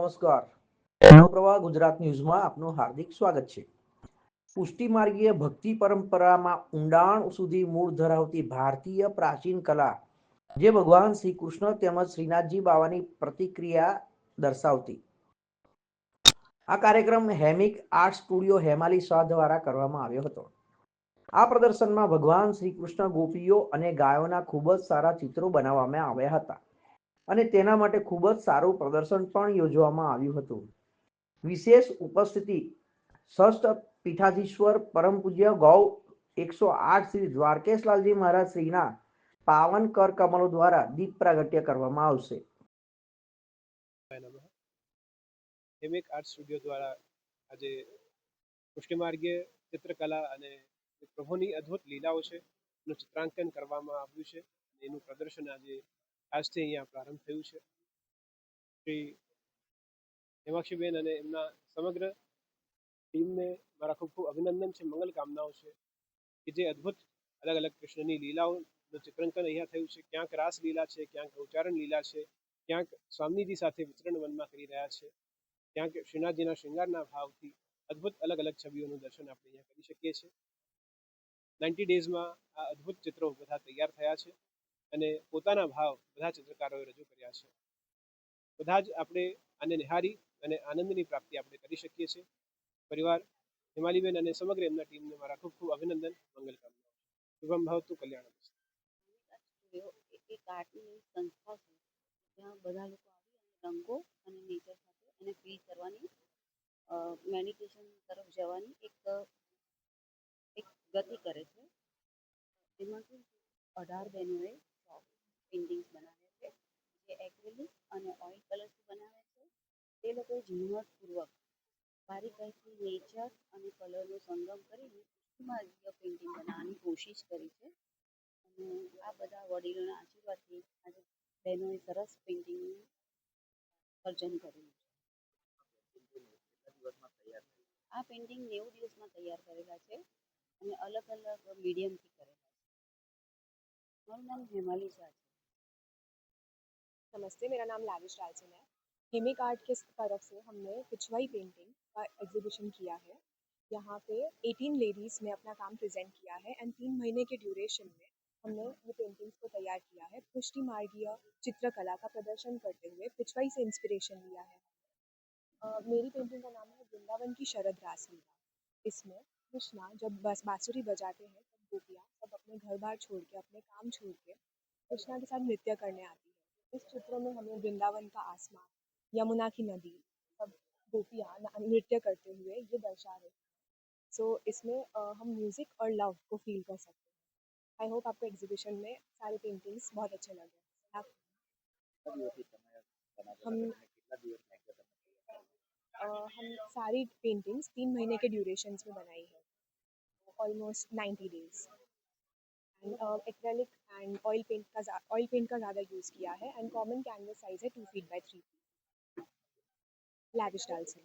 નમસ્કાર. નવપ્રવાહ ગુજરાત ન્યૂઝમાં આપનું હાર્દિક સ્વાગત છે. પુષ્ટિમાર્ગીય ભક્તિ પરંપરામાં ઊંડાણ સુધી મૂળ ધરાવતી ભારતીય પ્રાચીન કલા, જે ભગવાન શ્રી કૃષ્ણ તેમજ શ્રીનાથજી બાવાની પ્રતિક્રિયા દર્શાવતી. આ કાર્યક્રમ હેમિક આર્ટ સ્ટુડિયો હેમાલી શાહ દ્વારા કરવામાં આવ્યો હતો. આ પ્રદર્શનમાં ભગવાન શ્રી કૃષ્ણ, ગોપીઓ અને ગાયોના ખૂબ જ સારા ચિત્રો બનાવવામાં આવ્યા હતા અને તેના માટે ખૂબ જ સારું પ્રદર્શન પણ યોજવામાં આવ્યું હતું. વિશેષ ઉપસ્થિતિ ષષ્ઠ પીઠાધીશ્વર પરમ પૂજ્ય ગૌ 108 શ્રી દ્વારકેશલાલજી મહારાજ શ્રીના પાવન કર કમલો દ્વારા દીપ પ્રાગટ્ય કરવામાં આવશે. હેમિક આર્ટ સ્ટુડિયો દ્વારા આજે પુષ્ટિમાર્ગીય ચિત્રકલા અને પ્રભુની અદ્ભુત લીલાઓ છે એનું ચિત્રાંકન કરવામાં આવ્યું છે. એનું પ્રદર્શન આજે આજથી અહીંયા પ્રારંભ થયું છે. શ્રી હેમાક્ષીબેન અને એમના સમગ્ર ટીમને મારા ખૂબ ખૂબ અભિનંદન છે, મંગલ કામનાઓ છે કે જે અદ્ભુત અલગ અલગ કૃષ્ણની લીલાઓનું ચિત્રાંકન અહીંયા થયું છે. ક્યાંક રાસ લીલા છે, ક્યાંક ઉચ્ચારણ લીલા છે, ક્યાંક સ્વામીજી સાથે વિચરણ વનમાં કરી રહ્યા છે, ક્યાંક શ્રીનાથજીના શૃંગારના ભાવથી અદ્ભુત અલગ અલગ છબીઓનું દર્શન આપણે અહીંયા કરી શકીએ છીએ. 90 ડેઝમાં આ અદ્ભુત ચિત્રો બધા તૈયાર થયા છે અને પોતાના ભાવ બધા ચિત્રકારોએ રજૂ કર્યા છે. બધા જ આપણે આને નિહારી અને આનંદની પ્રાપ્તિ આપણે કરી શકીએ છીએ. પરિવાર હિમાલીબેન અને સમગ્ર એમના ટીમને મારા ખૂબ ખૂબ અભિનંદન, મંગલ કામના. શુભમ ભવતુ, કલ્યાણ. એક આર્ટની સંસ્થા છે જ્યાં બધા લોકો આવી અને રંગો અને નેચર સાથે એને ફીલ કરવાની, મેડિટેશન તરફ જવાની એક ગતિ કરે છે. એમાંથી 18 બહેનોએ પેઇન્ટિંગ્સ બનાવ્યા છે, જે એક્રેલિક અને ઓઇલ કલરથી બનાવ્યા છે. તે લોકોએ ઝીણવટપૂર્વક બારીકાઈથી નેચર અને કલરનો સંગમ કરીને પુષ્ટિમાર્ગીય પેઇન્ટિંગ બનાવવાની કોશિશ કરી છે. અને આ બધા વડીલોના આશીર્વાદથી આજે બહેનોએ સરસ પેઇન્ટિંગનું સર્જન કર્યું છે. આ પેઇન્ટિંગ 90 દિવસમાં તૈયાર કરેલા છે અને અલગ અલગ મીડિયમથી કરેલા છે. મારું નામ હેમાલી શાહ છે. नमस्ते, मेरा नाम लाविश रायसन है। हेमिक आर्ट की तरफ से हमने पिछवाई पेंटिंग का एग्जीबिशन किया है। यहाँ पे 18 लेडीज़ ने अपना काम प्रेजेंट किया है एंड 3 महीने के ड्यूरेशन में हमने ये पेंटिंग्स को तैयार किया है। पुष्टि मार्गीय चित्रकला का प्रदर्शन करते हुए पिछवाई से इंस्पिरेशन लिया है। मेरी पेंटिंग का नाम है वृंदावन की शरद रासलीला। इसमें कृष्णा जब बांसुरी बजाते हैं तब गोपियाँ सब अपने घर बार छोड़ के, अपने काम छोड़ के कृष्णा के साथ नृत्य करने आती है। इस चित्र में हमें वृंदावन का आसमान, यमुना की नदी, सब गोपियाँ नृत्य करते हुए ये दर्शा रहे हैं। सो इसमें हम म्यूज़िक और लव को फील कर सकते हैं। आई होप आपको एग्जीबिशन में सारे पेंटिंग्स बहुत अच्छे लगे। हम सारी पेंटिंग्स 3 महीने के ड्यूरेशंस में बनाई है, almost 90 days. And acrylic and oil paint का ज़्यादा यूज़ किया है एंड कॉमन कैनवस साइज़ है 2 फीट बाय 3 फीट। लाविश डाल से